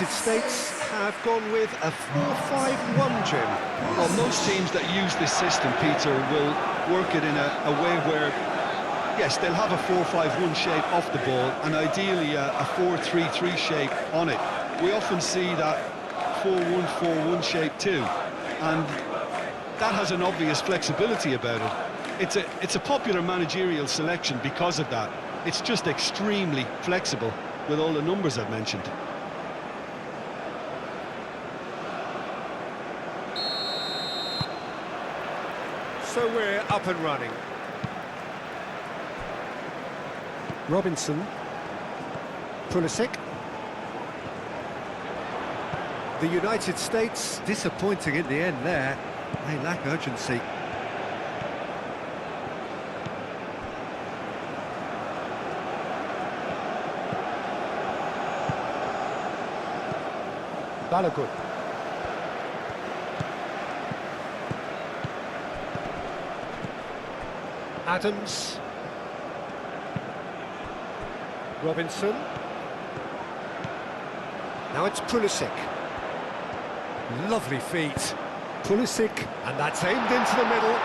United States have gone with a 4-5-1, Jim. Well, most teams that use this system, Peter, will work it in a way where, yes, they'll have a 4-5-1 shape off the ball and ideally a 4-3-3 shape on it. We often see that 4-1-4-1 shape too, and that has an obvious flexibility about it. It's a popular managerial selection because of that. It's just extremely flexible with all the numbers I've mentioned. So we're up and running. Robinson. Pulisic. The United States disappointing in the end there. They lack urgency. Balogun. Adams. Robinson. Now it's Pulisic. Lovely feet. Pulisic, and that's aimed into the middle.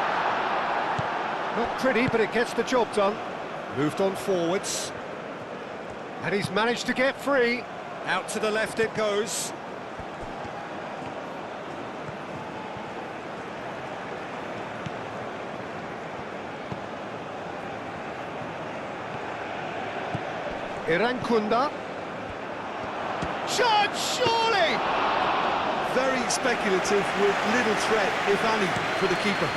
Not pretty, but it gets the job done. Moved on forwards. And he's managed to get free. Out to the left it goes. Irankunda. Shot, surely! Very speculative with little threat, if any, for the keeper.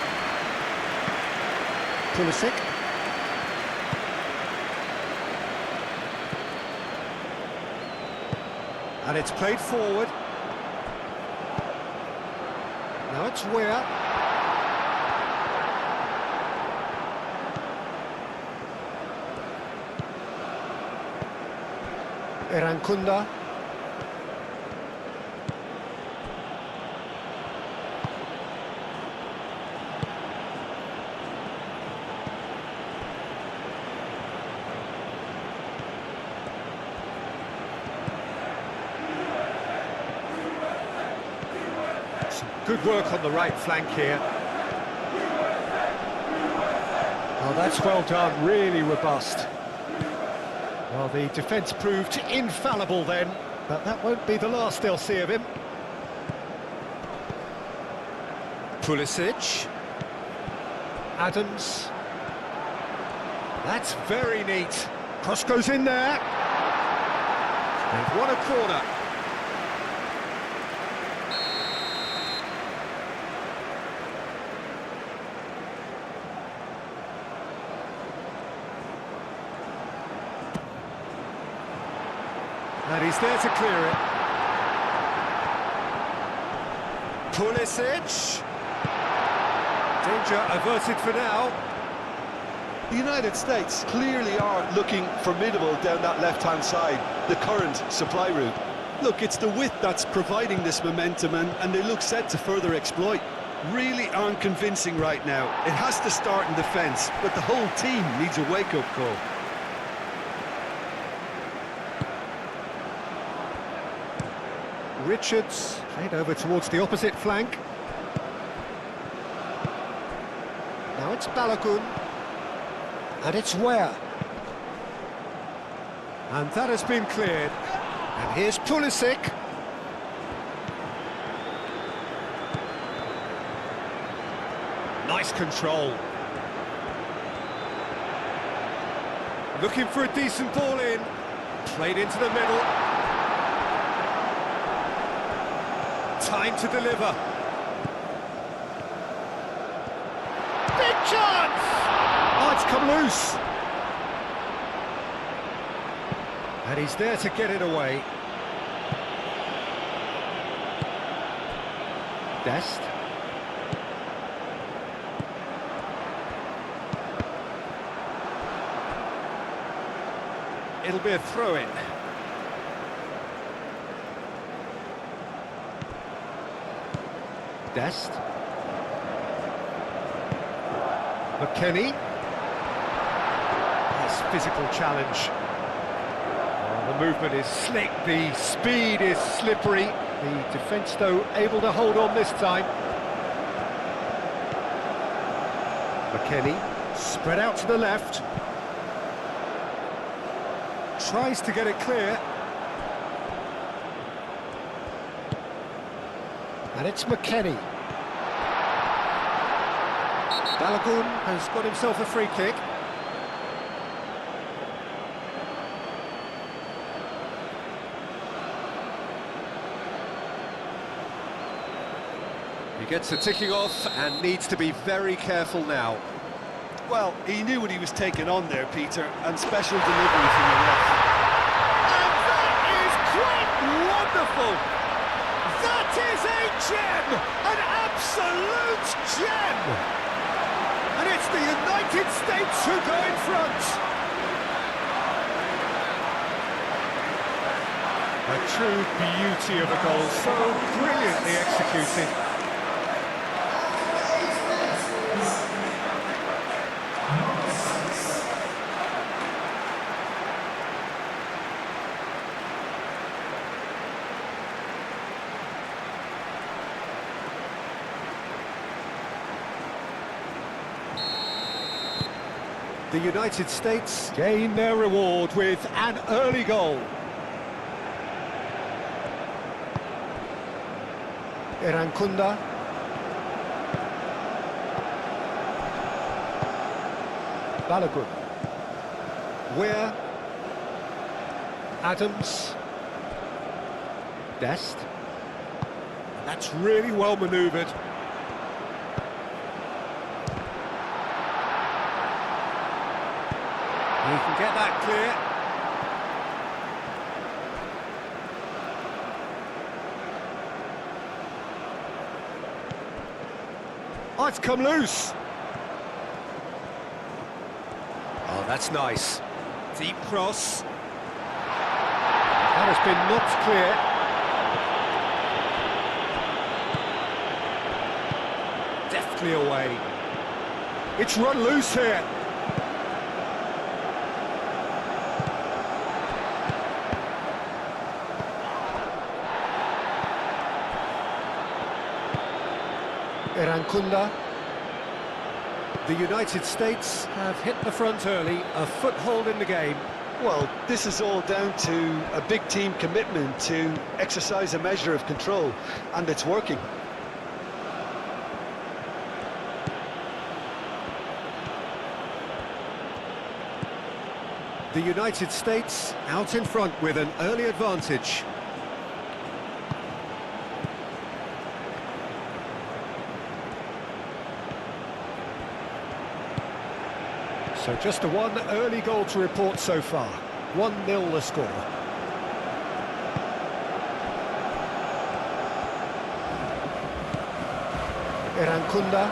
Pulisic. And it's played forward. Now it's Weah. Irankunda. Some good work on the right flank here. Oh, that's well done, really robust. Well, the defence proved infallible then, but that won't be the last they'll see of him. Pulisic. Adams. That's very neat. Cross goes in there. They've won a corner. And he's there to clear it. Pulisic. Danger averted for now. The United States clearly are looking formidable down that left-hand side, the current supply route. Look, it's the width that's providing this momentum, and they look set to further exploit. Really aren't convincing right now. It has to start in defence, but the whole team needs a wake-up call. Richards played over towards the opposite flank. Now it's Balogun. And it's Weah. And that has been cleared. And here's Pulisic. Nice control. Looking for a decent ball in. Played into the middle. Time to deliver. Big chance! Oh, it's come loose. And he's there to get it away. Dest. It'll be a throw-in. Dest. McKennie. Nice physical challenge. Oh, the movement is slick, the speed is slippery. The defence, though, able to hold on this time. McKennie, spread out to the left. Tries to get it clear. And it's McKennie. Balogun has got himself a free kick. He gets the ticking off and needs to be very careful now. Well, he knew what he was taking on there, Peter, and special delivery from the ref. And that is quite wonderful! That is a gem! An absolute gem! And it's the United States who go in front. A true beauty of a goal, so brilliantly executed. The United States gain their reward with an early goal. Irankunda. Balogun. Weir. Adams. Dest. That's really well manoeuvred. He can get that clear. Oh, it's come loose. Oh, that's nice. Deep cross. That has been knocked clear. Deftly away. It's run loose here. Irankunda. The United States have hit the front early, a foothold in the game. Well, this is all down to a big team commitment to exercise a measure of control, and it's working. The United States out in front with an early advantage. So just the one early goal to report so far. 1-0 the score. Irankunda.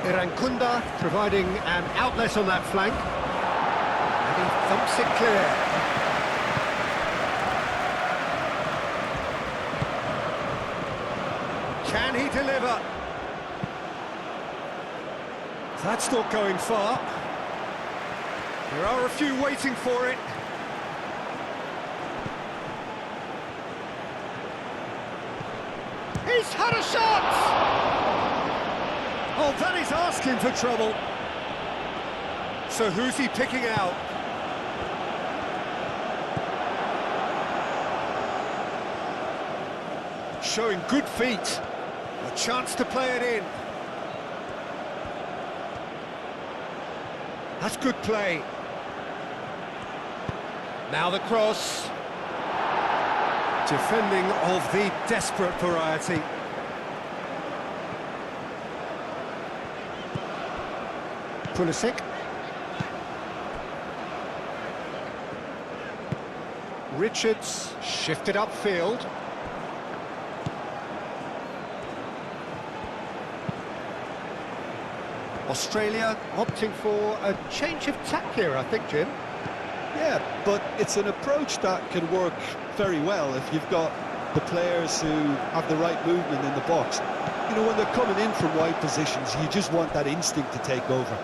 Irankunda providing an outlet on that flank. And he thumps it clear. Can he deliver? That's not going far. There are a few waiting for it. He's had a shot! Oh, that is asking for trouble. So who's he picking out? Showing good feet. A chance to play it in. That's good play. Now the cross. Defending of the desperate variety. Pulisic. Richards shifted upfield. Australia opting for a change of tack here, I think, Jim. Yeah, but it's an approach that can work very well if you've got the players who have the right movement in the box. You know, when they're coming in from wide positions, you just want that instinct to take over.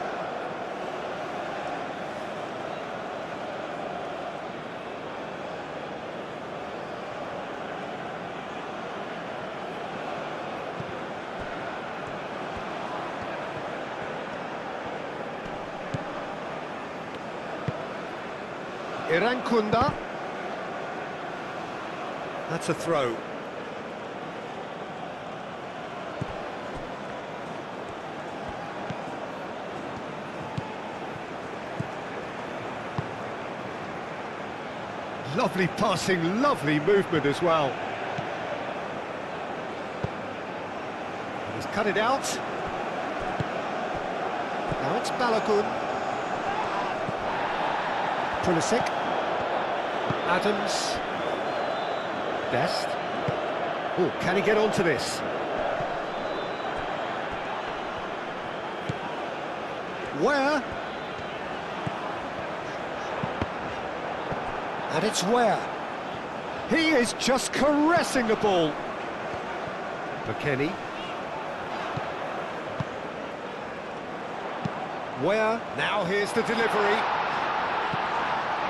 Irankunda. That's a throw. Lovely passing, lovely movement as well. He's cut it out. Now it's Balogun. Pulisic. Adams. Best. Oh, can he get onto this? Where? And it's Where. He is just caressing the ball. McKennie. Where? Now here's the delivery.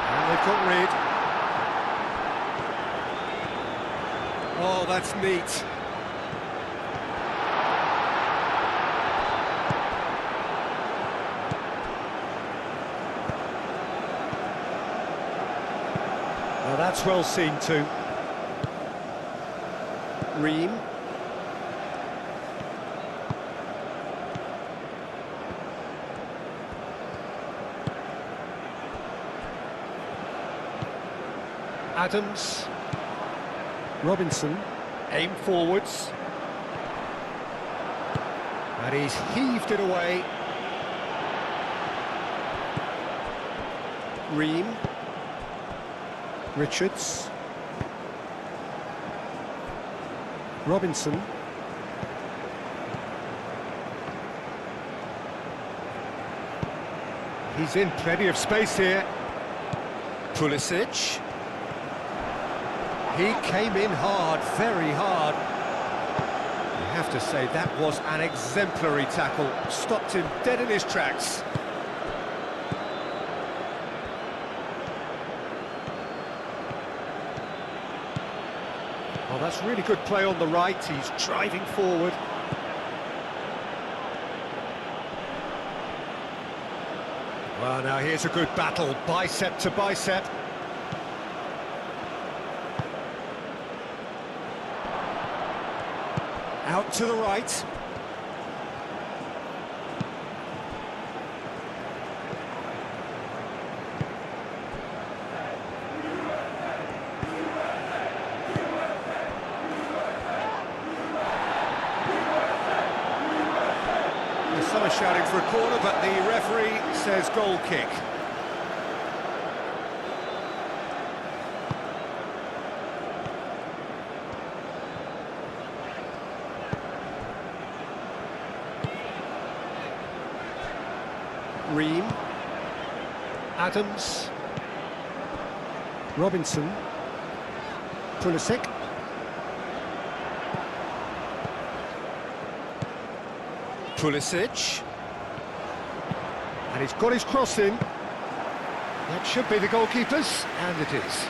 And they've got rid. Oh, that's neat. Now that's well seen too. Ream. Adams. Robinson. Aim forwards. And he's heaved it away. Ream. Richards. Robinson. He's in plenty of space here. Pulisic. He came in hard, very hard. You have to say that was an exemplary tackle. Stopped him dead in his tracks. Oh, that's really good play on the right. He's driving forward. Well, now here's a good battle, bicep to bicep. Out to the right. Some are shouting for a corner, but the referee says goal kick. Ream. Adams. Robinson. Pulisic. Pulisic. And he's got his cross in. That should be the goalkeeper's, and it is.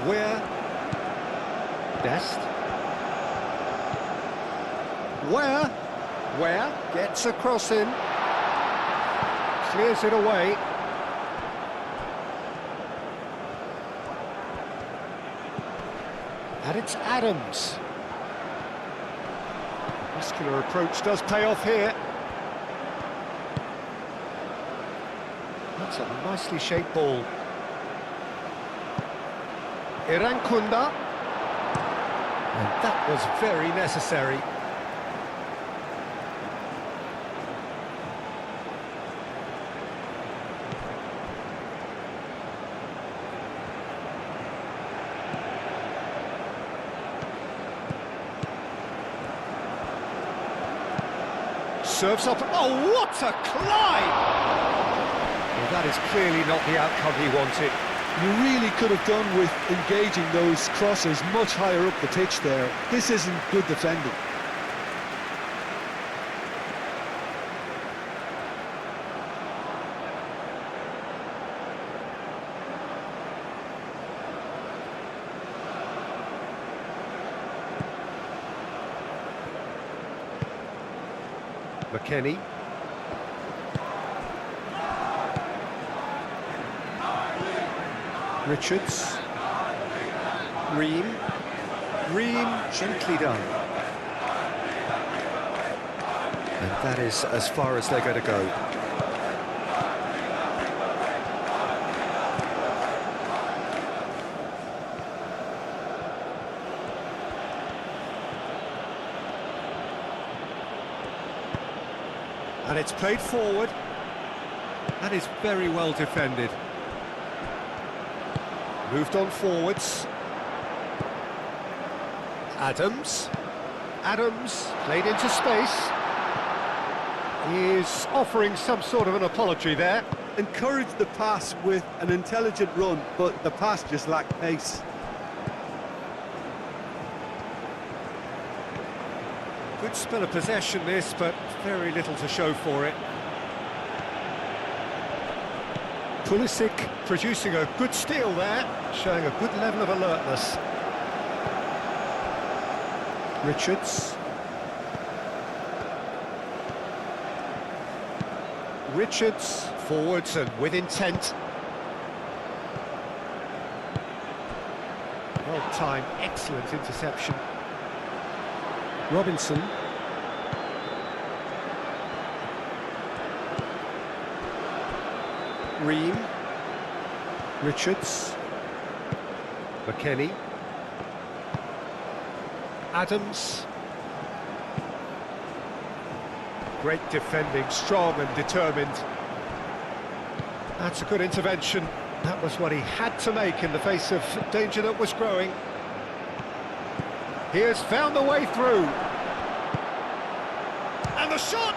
Where? Best. Where? Gets a cross in. Clears it away. And it's Adams. Muscular approach does pay off here. That's a nicely shaped ball. Irankunda. And that was very necessary. Serves up. Oh, what a climb! Well, that is clearly not the outcome he wanted. You really could have done with engaging those crosses much higher up the pitch there. This isn't good defending. McKennie. Richards. Ream. Ream, gently done. And that is as far as they're going to go. And it's played forward. That is very well defended. Moved on forwards. Adams. Adams played into space. He is offering some sort of an apology there. Encouraged the pass with an intelligent run, but the pass just lacked pace. Good spell of possession this, but very little to show for it. Pulisic producing a good steal there, showing a good level of alertness. Richards. Richards, forwards and with intent. Well timed, excellent interception. Robinson. Ream. Richards. McKennie. Adams. Great defending, strong and determined. That's a good intervention. That was what he had to make in the face of danger that was growing. He has found the way through. And the shot!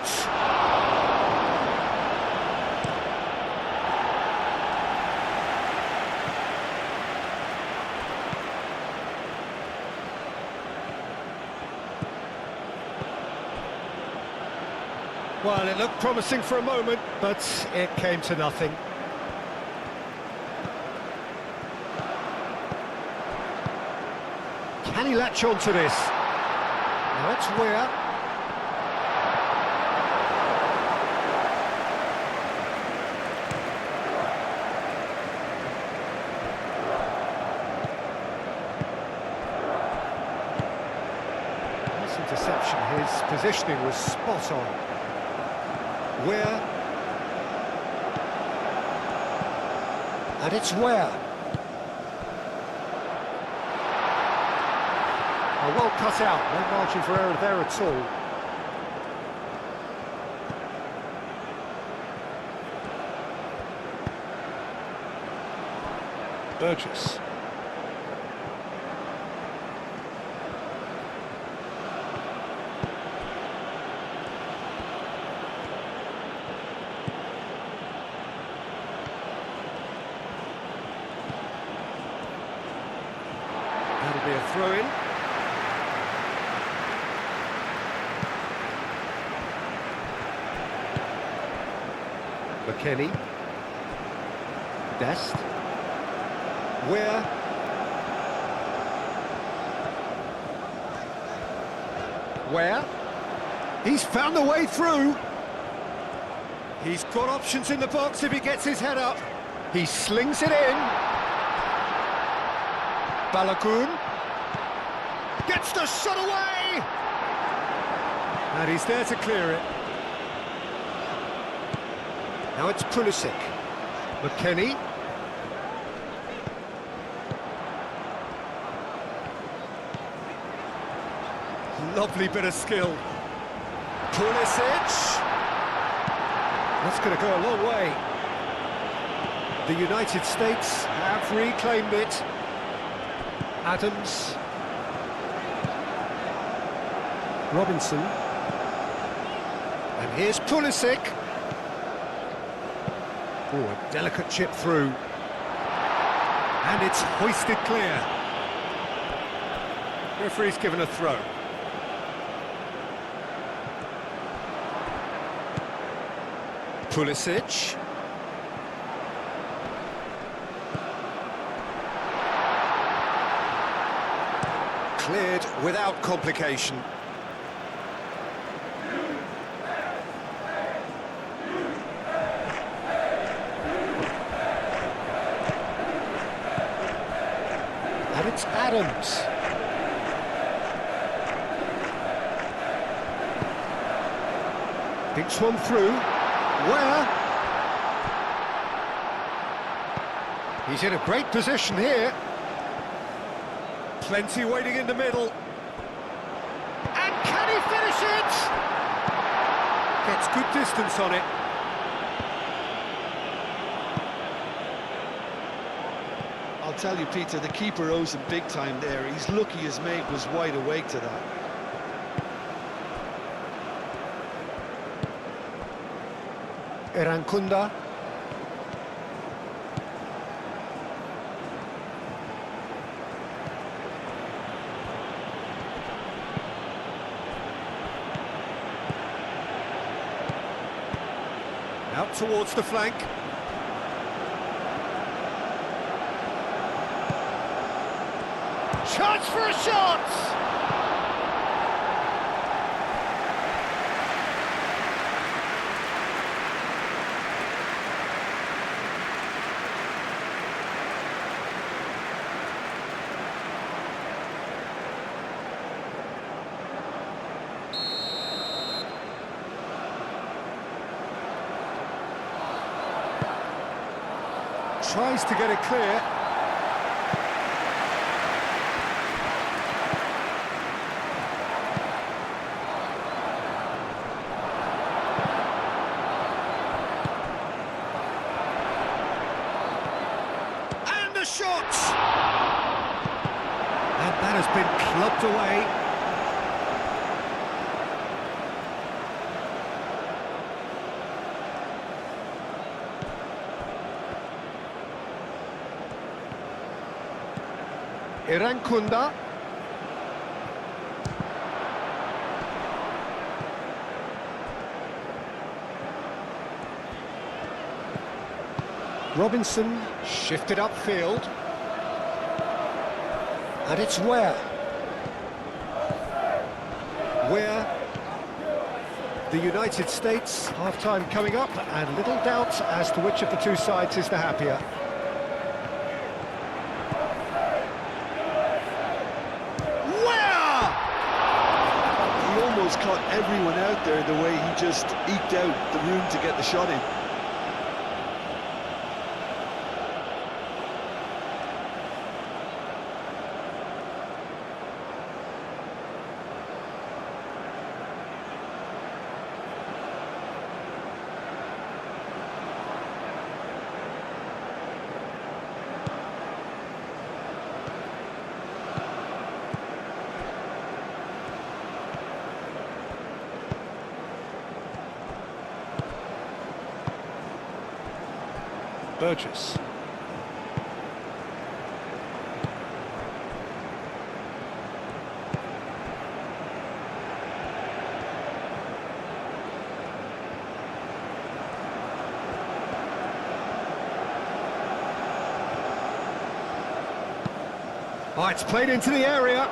Well, it looked promising for a moment, but it came to nothing. Can he latch on to this? Now it's Weir. This interception, his positioning was spot on. Weir. And it's Weir. Well cut out, no margin for error there at all. Burgess. That'll be a throw-in. McKennie. Dest. Weir. Weir. He's found the way through. He's got options in the box if he gets his head up. He slings it in. Balogun. Gets the shot away! And he's there to clear it. Now it's Pulisic. McKennie. Lovely bit of skill. Pulisic. That's going to go a long way. The United States have reclaimed it. Adams. Robinson. And here's Pulisic. Oh, a delicate chip through. And it's hoisted clear. Referee's given a throw. Pulisic. Cleared without complication. And it's Adams. Dinks one through. Where? He's in a great position here. Plenty waiting in the middle. And can he finish it? Gets good distance on it. I'll tell you, Peter, the keeper owes him big time there. He's lucky his mate was wide awake to that. Erankunda. Out towards the flank. Chance for a shot! Tries to get it clear. And the shot! And that has been clubbed away. Erankunda. Robinson shifted upfield. And it's Ware. The United States, half-time coming up, and little doubt as to which of the two sides is the happier. He almost caught everyone out there the way he just eked out the room to get the shot in. Burgess. Oh, it's played into the area.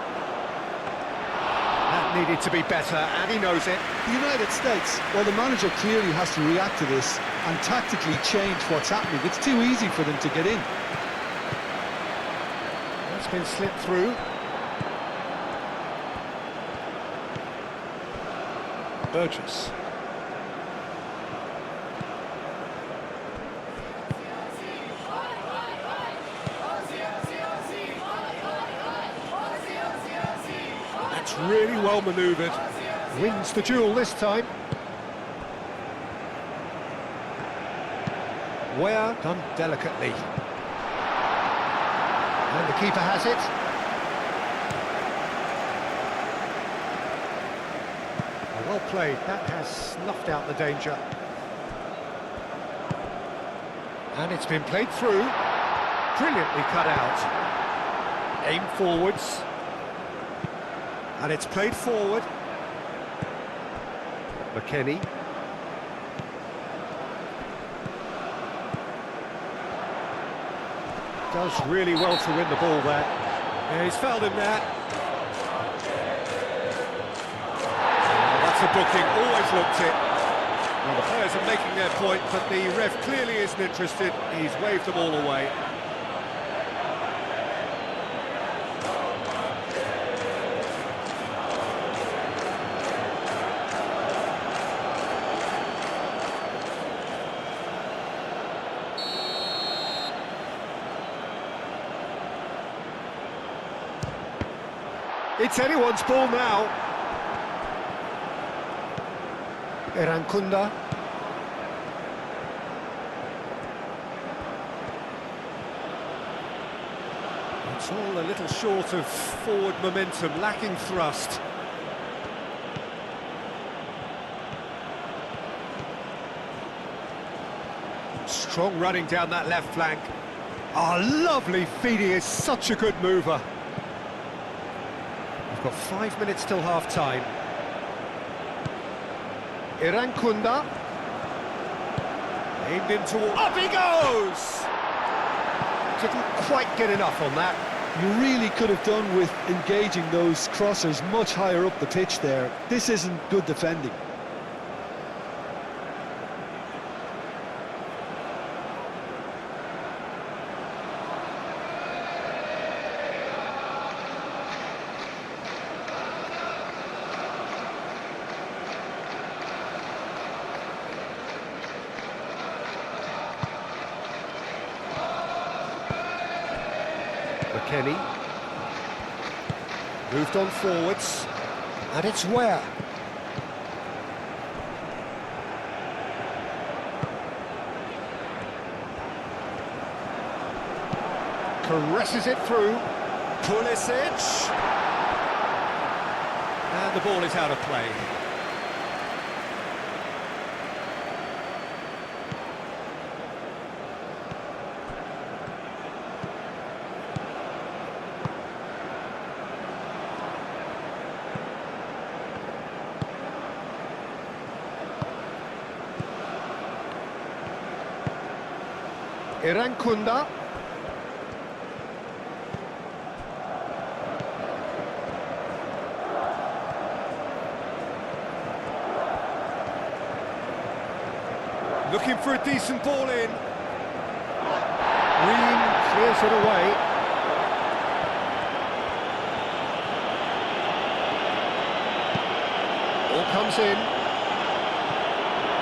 That needed to be better, and he knows it. The United States, well, the manager clearly has to react to this and tactically change what's happening. It's too easy for them to get in. That's been slipped through. Burgess. That's really well manoeuvred. Wins the duel this time. Ware done delicately. And the keeper has it. Well played, that has snuffed out the danger. And it's been played through. Brilliantly cut out. Aim forwards. And it's played forward. McKennie. Does really well to win the ball there. Yeah, he's fouled him there. That's a booking, always looked it. Well, the players are making their point, but the ref clearly isn't interested. He's waved them all away. It's anyone's ball now. Erankunda. It's all a little short of forward momentum, lacking thrust. Strong running down that left flank. Oh, lovely feed, he is such a good mover. We've got 5 minutes till half-time. Erankunda. Aimed in toward... Up he goes! Didn't quite get enough on that. You really could have done with engaging those crossers much higher up the pitch there. This isn't good defending. McKennie. Moved on forwards. And it's where? Caresses it through. Pulisic. And the ball is out of play. Erankunda. Looking for a decent ball in. Green clears it away. Ball comes in.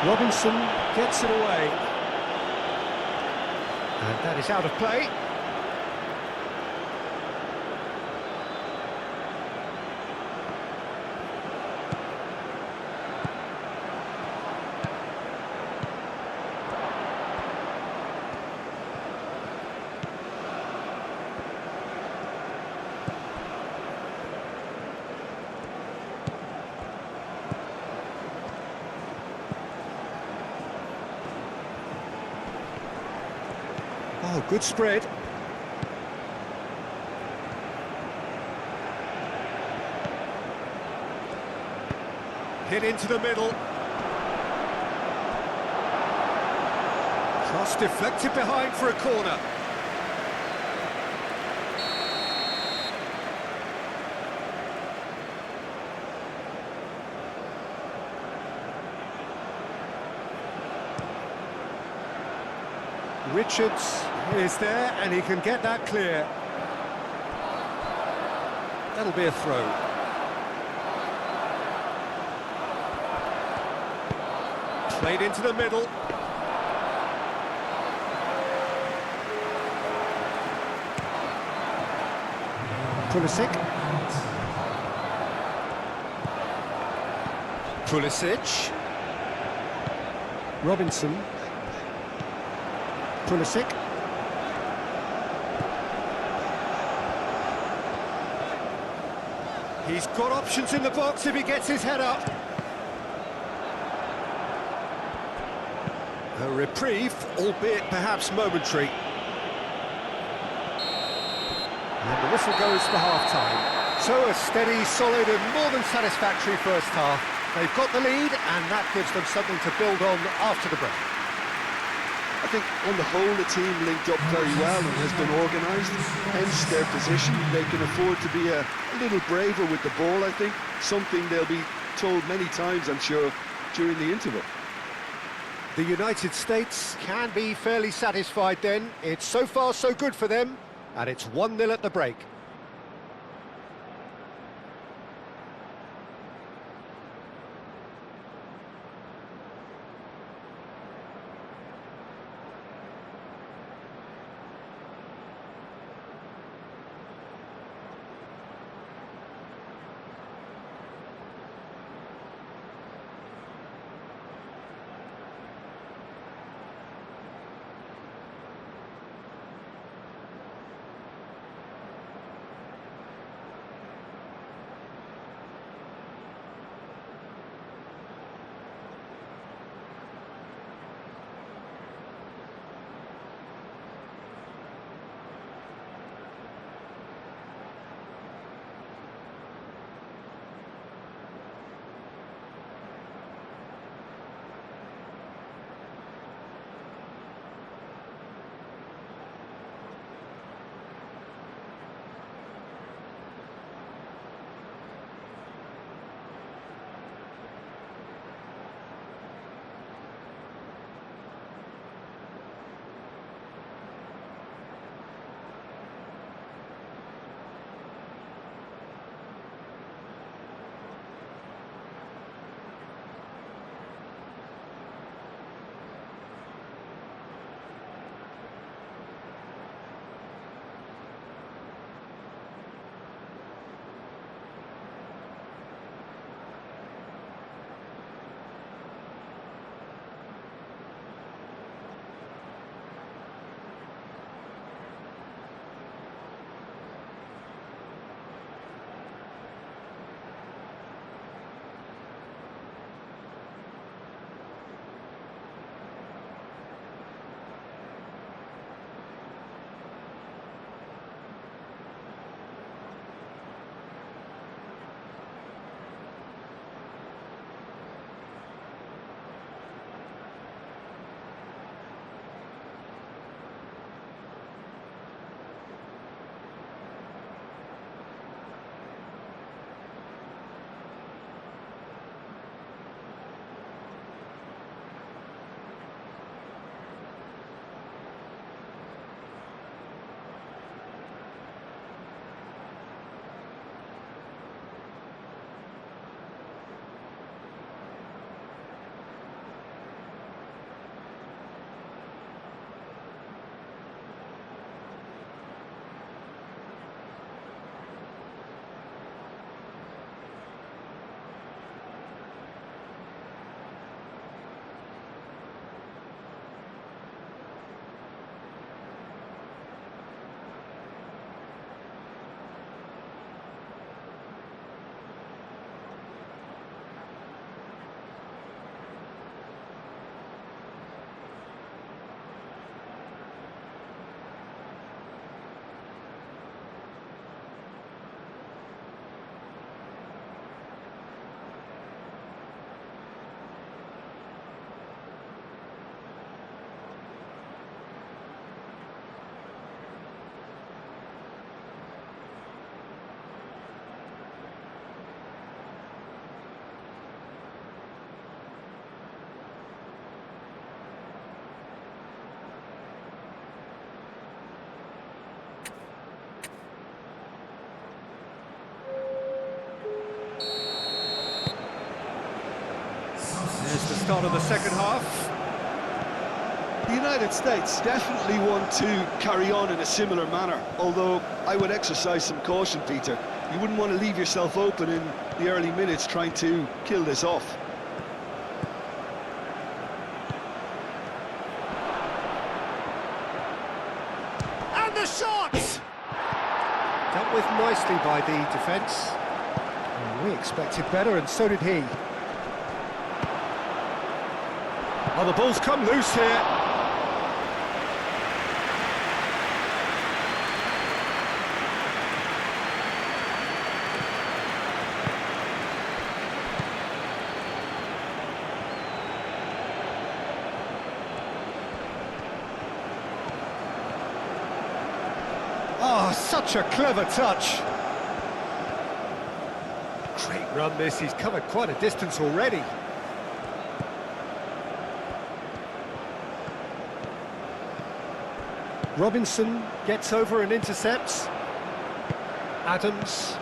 Robinson gets it away. And that is out of play. Oh, good spread. Hit into the middle. Cross deflected behind for a corner. Richards is there, and he can get that clear. That'll be a throw. Played into the middle. Pulisic. Pulisic. Robinson. Pulisic. He's got options in the box if he gets his head up. A reprieve, albeit perhaps momentary. And the whistle goes for half-time. So a steady, solid and more than satisfactory first half. They've got the lead and that gives them something to build on after the break. I think on the whole the team linked up very well and has been organised, hence their position. They can afford to be a little braver with the ball, I think. Something they'll be told many times, I'm sure, during the interval. The United States can be fairly satisfied then. It's so far so good for them, and it's 1-0 at the break. There's the start of the second half. The United States definitely want to carry on in a similar manner, although I would exercise some caution, Peter. You wouldn't want to leave yourself open in the early minutes trying to kill this off. And the shot! Dealt with nicely by the defence. We expected better, and so did he. Oh, the ball's come loose here. Oh, such a clever touch. Great run this, he's covered quite a distance already. Robinson gets over and intercepts. Adams.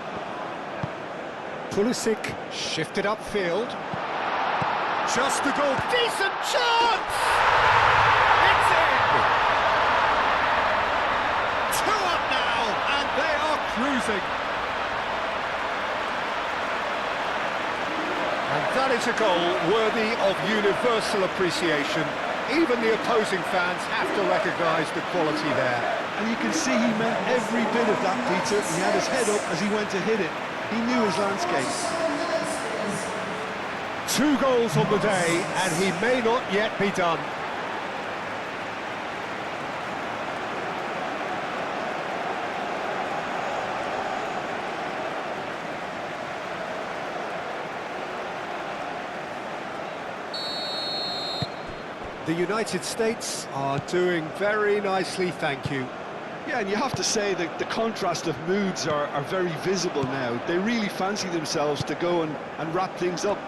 Pulisic shifted upfield. Just the goal. Decent chance! It's in! 2 up now, and they are cruising. And that is a goal worthy of universal appreciation. Even the opposing fans have to recognise the quality there. And you can see he meant every bit of that, Peter. He had his head up as he went to hit it. He knew his landscape. 2 goals on the day, and he may not yet be done. The United States are doing very nicely, thank you. Yeah, and you have to say that the contrast of moods are very visible now. They really fancy themselves to go and wrap things up.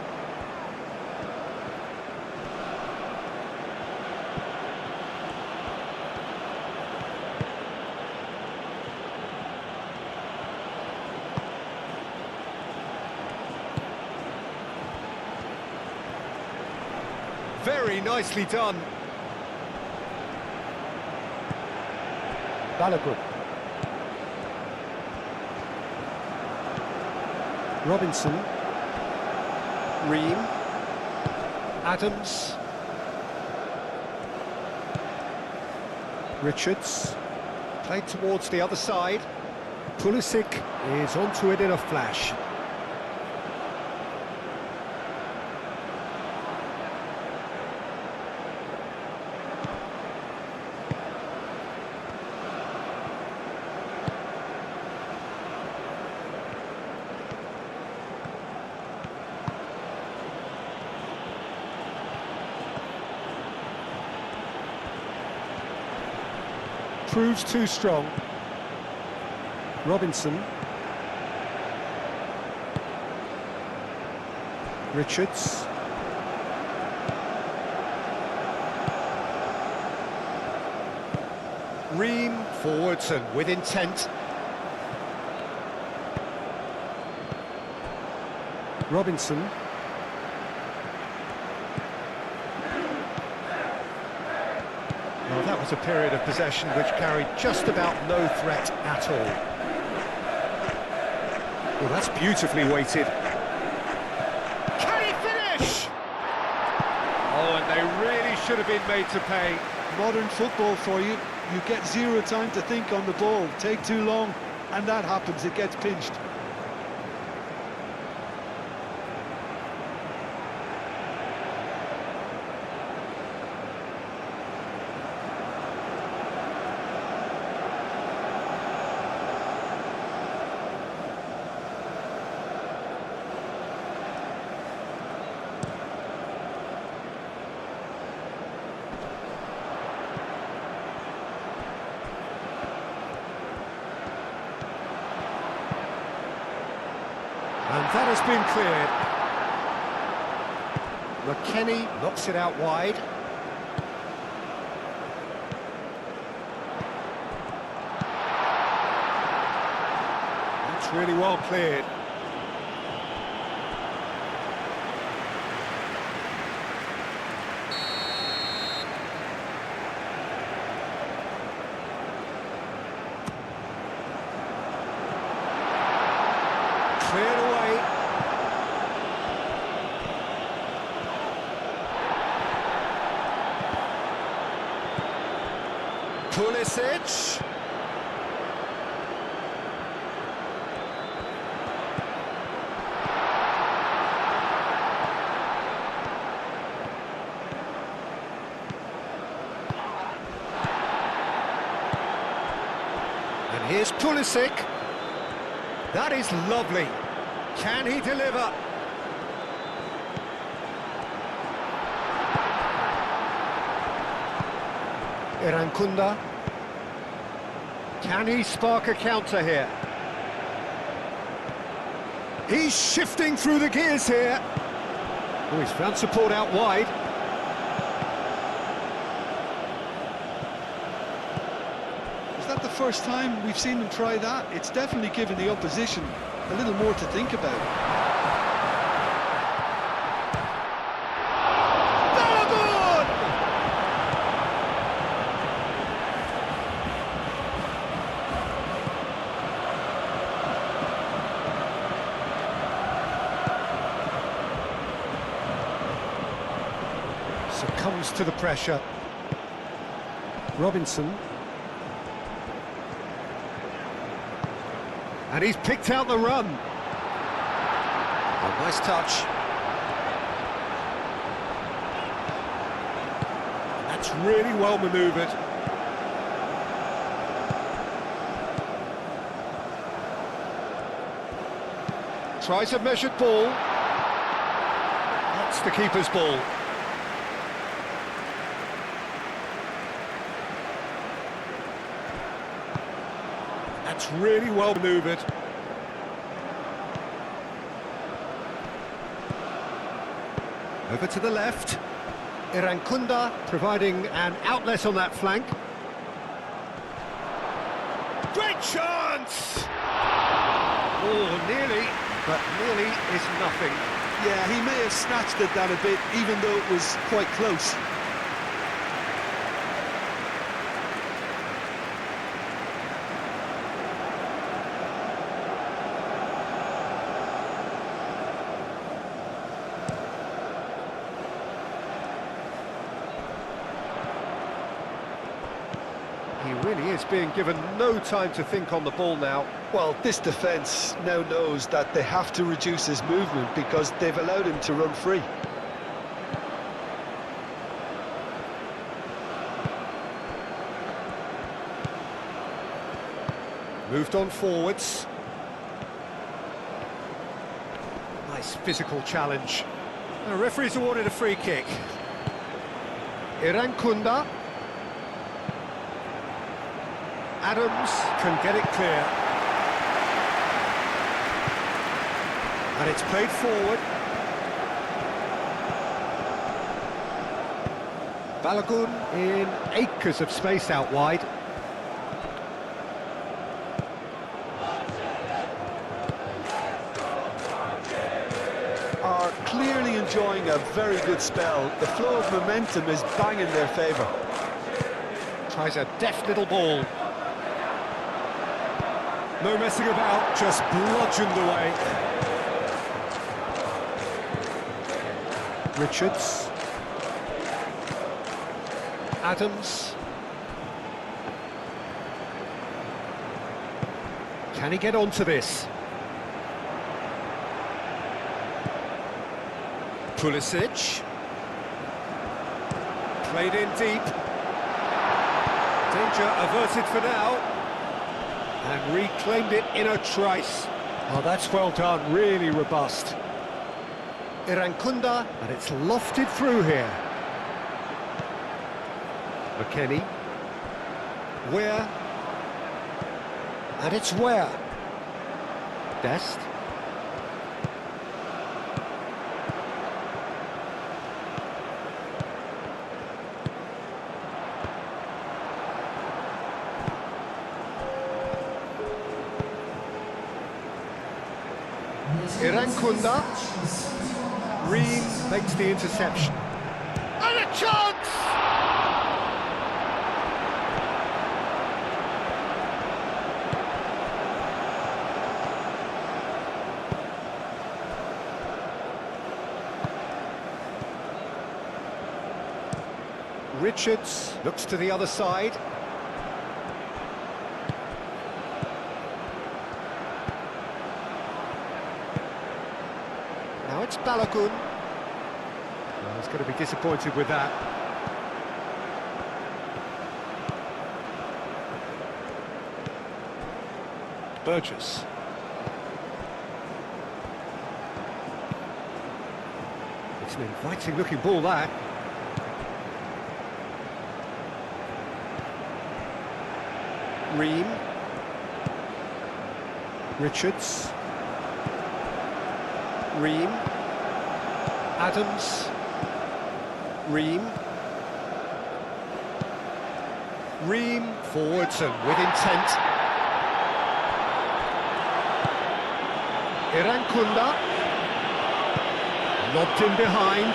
Very nicely done. Balogun. Robinson. Ream. Adams. Richards. Played towards the other side. Pulisic is onto it in a flash. Proves too strong. Robinson. Richards. Ream forwards and with intent. Robinson. Well, that was a period of possession which carried just about no threat at all. Well, that's beautifully weighted. Can he finish? Oh, and they really should have been made to pay. Modern football for you. You get 0 time to think on the ball. Take too long, and that happens. It gets pinched. And that has been cleared. McKennie knocks it out wide. That's really well cleared. Cleared away. Pulisic. Here's Pulisic. That is lovely. Can he deliver? Irankunda. Can he spark a counter here? He's shifting through the gears here. Oh, he's found support out wide. Is that the first time we've seen them try that? It's definitely given the opposition a little more to think about. Balogun! Succumbs to the pressure. Robinson. And he's picked out the run. Oh, nice touch. That's really well manoeuvred. Tries a measured ball. That's the keeper's ball. That's really well manoeuvred. Over to the left. Irankunda providing an outlet on that flank. Great chance! Oh, nearly, but nearly is nothing. Yeah, he may have snatched at that a bit, even though it was quite close. He really is being given no time to think on the ball now. Well, this defence now knows that they have to reduce his movement because they've allowed him to run free. Moved on forwards. Nice physical challenge. The referee's awarded a free kick. Irankunda. Adams can get it clear. And it's played forward. Balogun in acres of space out wide. Are clearly enjoying a very good spell. The flow of momentum is bang in their favour. Tries a deft little ball. No messing about, just bludgeoned away. Richards. Adams. Can he get onto this? Pulisic. Played in deep. Danger averted for now. And reclaimed it in a trice. Oh, that's well done, really robust. Irankunda, and it's lofted through here. McKennie. Where? And it's where? Dest. Irankunda. Green makes the interception. And a chance! Richards looks to the other side. Now it's Balogun. Well, he's going to be disappointed with that. Burgess. It's an inviting looking ball, that. Ream. Richards. Ream. Adams. Ream. Ream forwards and with intent. Irankunda. Lobbed in behind.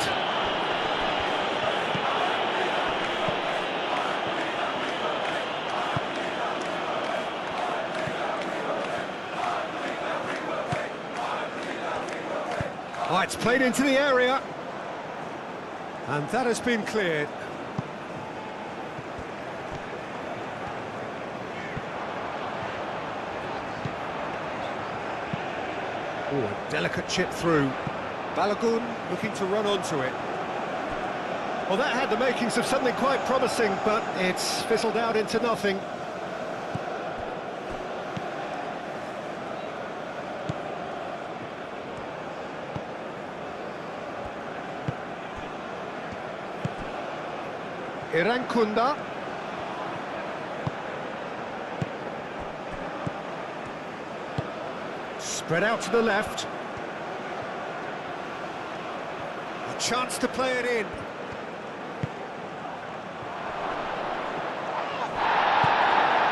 Oh, it's played into the area. And that has been cleared. Oh, a delicate chip through. Balogun looking to run onto it. Well, that had the makings of something quite promising, but it's fizzled out into nothing. Irankunda. Spread out to the left. A chance to play it in.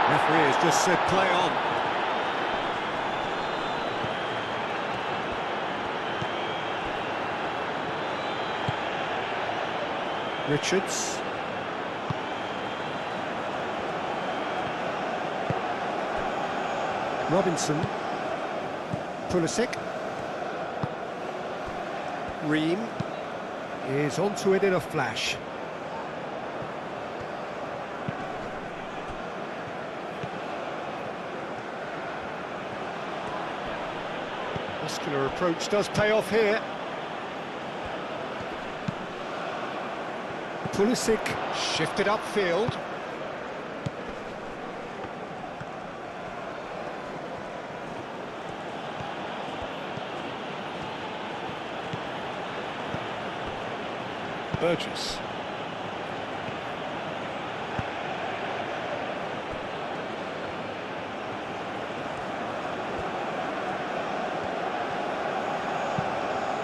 Referee has just said play on. Richards. Robinson. Pulisic. Ream is onto it in a flash. Muscular approach does pay off here. Pulisic shifted upfield. Burgess.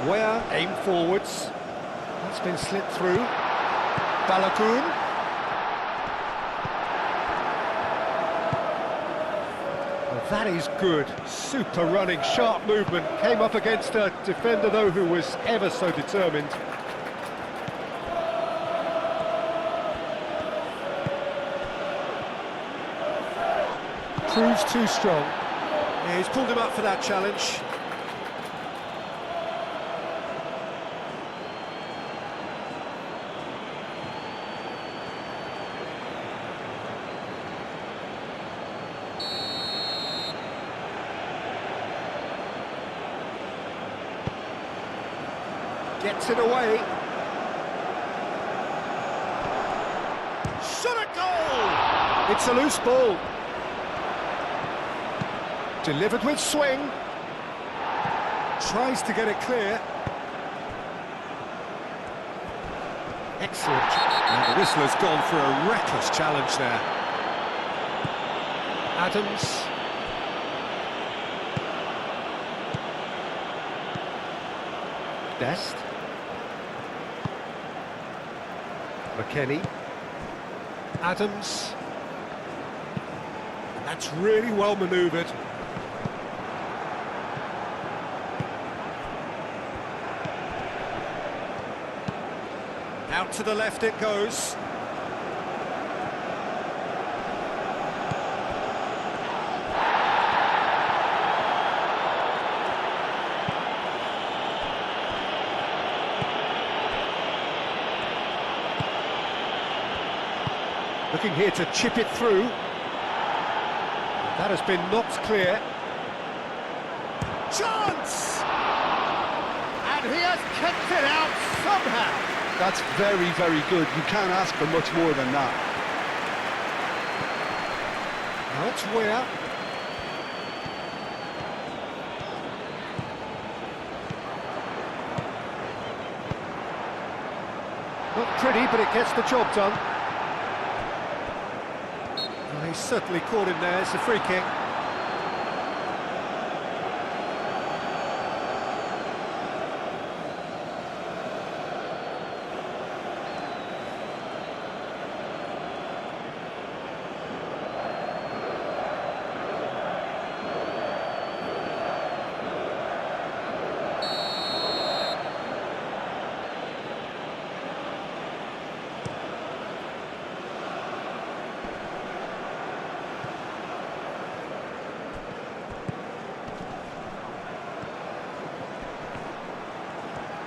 Where aim forwards. That's been slipped through. Balogun. Well, that is good. Super running, sharp movement. Came up against a defender, though, who was ever so determined. Proves too strong. Yeah, he's pulled him up for that challenge. Gets it away. Shot a goal! It's a loose ball. Delivered with swing. Tries to get it clear. Excellent. And the whistle has gone for a reckless challenge there. Adams. Dest. McKennie. Adams. And that's really well manoeuvred. Out to the left it goes. Looking here to chip it through. That has been knocked clear. Chance! And he has kept it out somehow. That's very, very good. You can't ask for much more than that. Now it's Weir. Not pretty, but it gets the job done. Well, he's certainly caught him there. It's a free kick.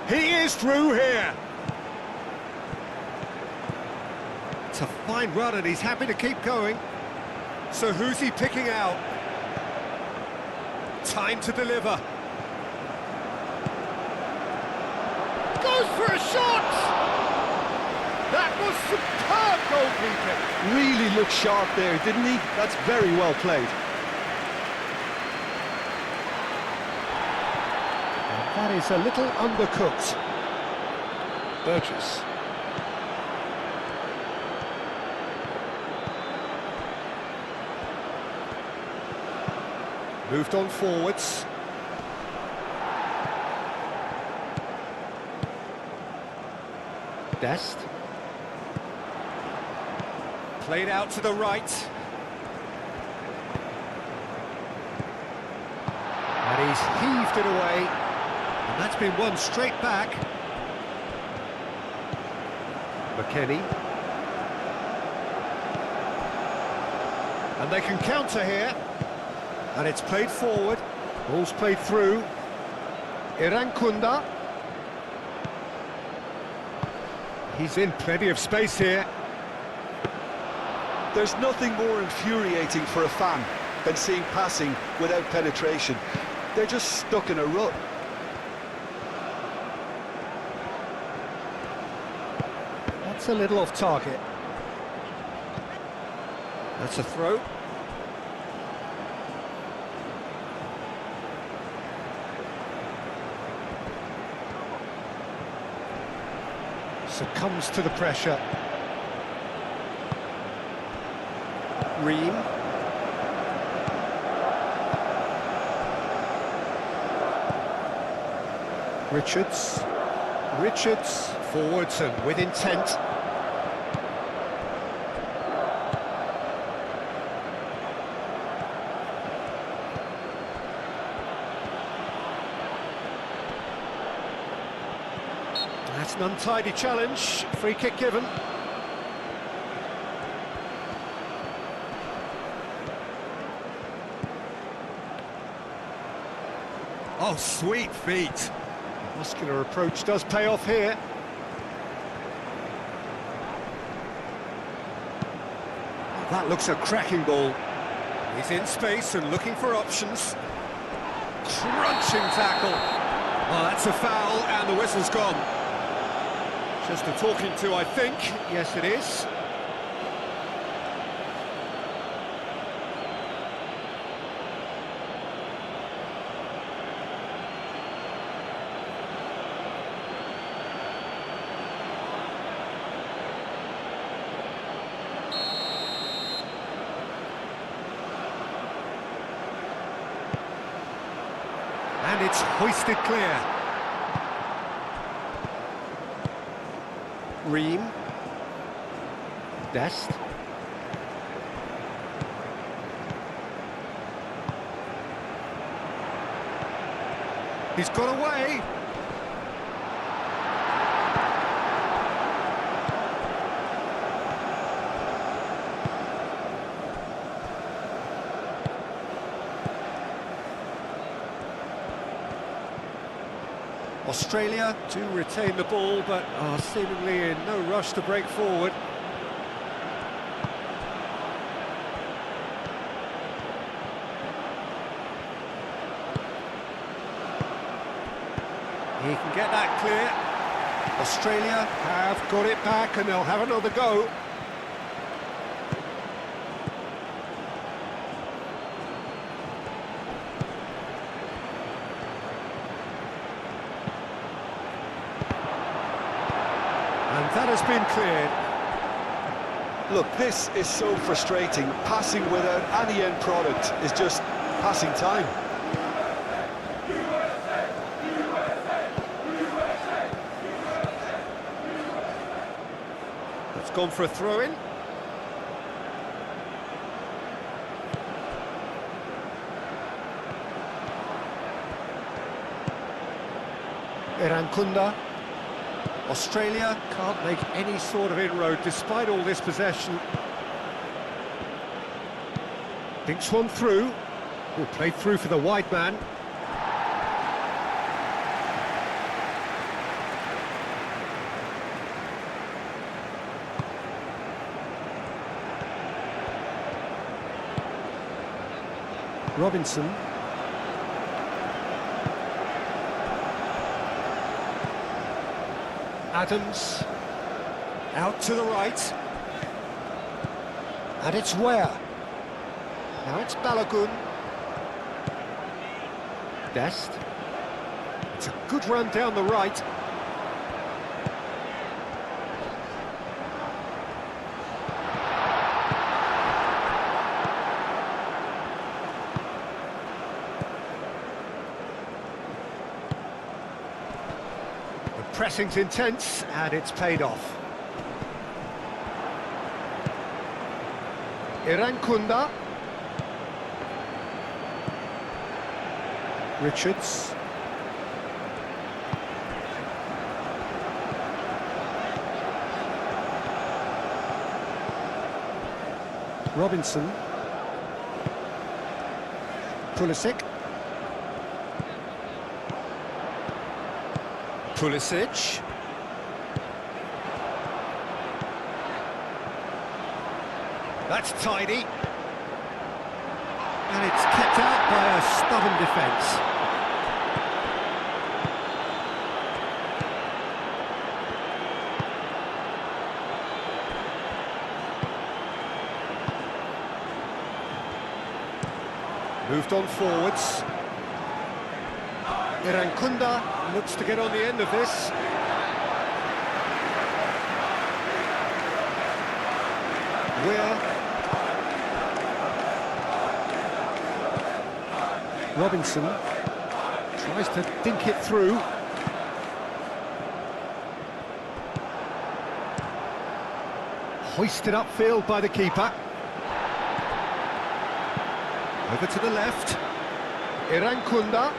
He is through here. It's a fine run and he's happy to keep going. So who's he picking out? Time to deliver. Goes for a shot! That was superb goalkeeping. Really looked sharp there, didn't he? That's very well played. That is a little undercooked. Burgess. Moved on forwards. Dest. Played out to the right. And he's heaved it away. And that's been won straight back. McKennie. And they can counter here. And it's played forward. Ball's played through. Irankunda. He's in plenty of space here. There's nothing more infuriating for a fan than seeing passing without penetration. They're just stuck in a rut. That's a little off target. That's a throw. Succumbs to the pressure. Ream. Richards. Richards forwards and with intent. That's an untidy challenge. Free kick given. Oh, sweet feet. Muscular approach does pay off here. Oh, that looks a cracking ball. He's in space and looking for options. Crunching tackle. Oh, that's a foul and the whistle's gone. Just a talking to, I think. Yes, it is. And it's hoisted clear. Ream. Dest. He's got away. Australia do retain the ball, but are seemingly in no rush to break forward. He can get that clear. Australia have got it back and they'll have another go. And that has been cleared. Look, this is so frustrating. Passing without any end product is just passing time. It's gone for a throw-in. Irankunda. Australia can't make any sort of inroad despite all this possession. Thinks one through. Will play through for the wide man. Robinson. Adams. Out to the right. And it's Ware. Now it's Balogun. Dest. It's a good run down the right. Pressing's intense, and it's paid off. Irankunda. Richards. Robinson. Pulisic. Pulisic. That's tidy. And it's kept out by a stubborn defence. Moved on forwards. Irankunda looks to get on the end of this. Weir. Robinson tries to dink it through. Hoisted upfield by the keeper. Over to the left. Irankunda.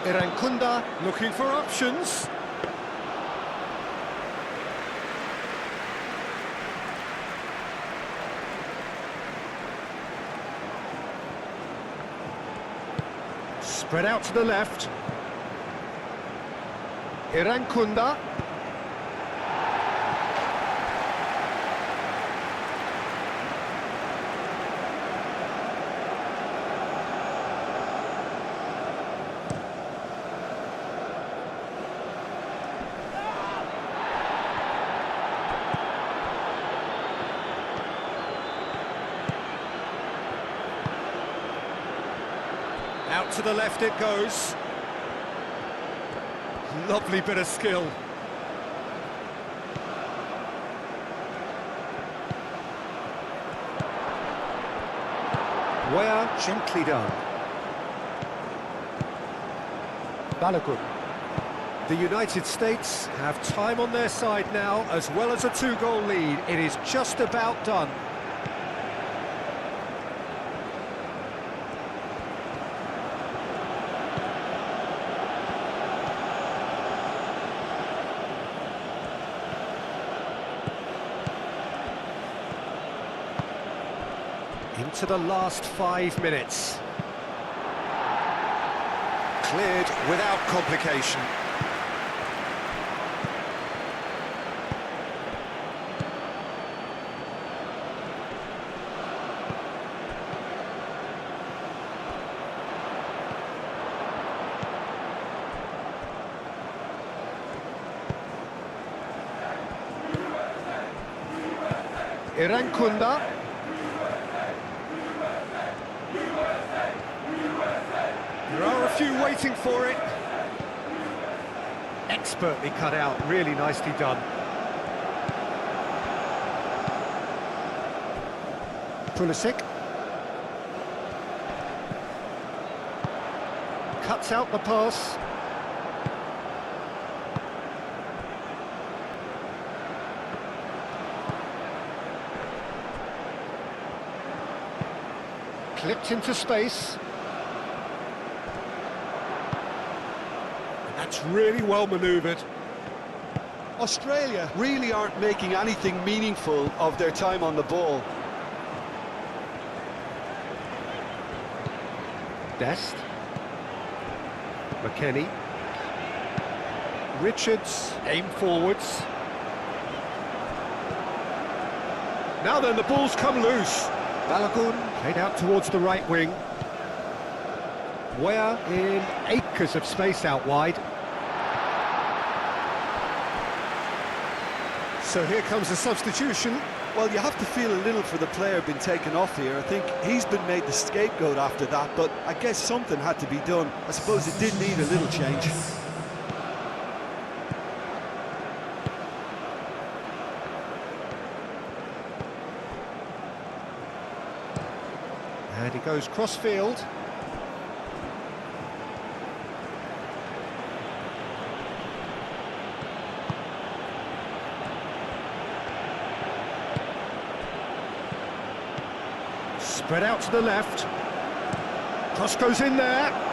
Irankunda looking for options. Spread out to the left. Irankunda. Out to the left it goes. Lovely bit of skill. Where gently done. Balogun. The United States have time on their side now, as well as a two-goal lead. It is just about done. Into the last 5 minutes. Cleared without complication. Irankunda. There are a few waiting for it. Expertly cut out, really nicely done. Pulisic. Cuts out the pass. Clipped into space. And that's really well manoeuvred. Australia really aren't making anything meaningful of their time on the ball. Dest. McKennie. Richards, aim forwards. Now then, the ball's come loose. Balogun played out towards the right wing. Weah in acres of space out wide. So here comes a substitution. Well, you have to feel a little for the player being taken off here. I think he's been made the scapegoat after that, but I guess something had to be done. I suppose it did need a little change. And he goes cross-field. Spread out to the left. Cross goes in there.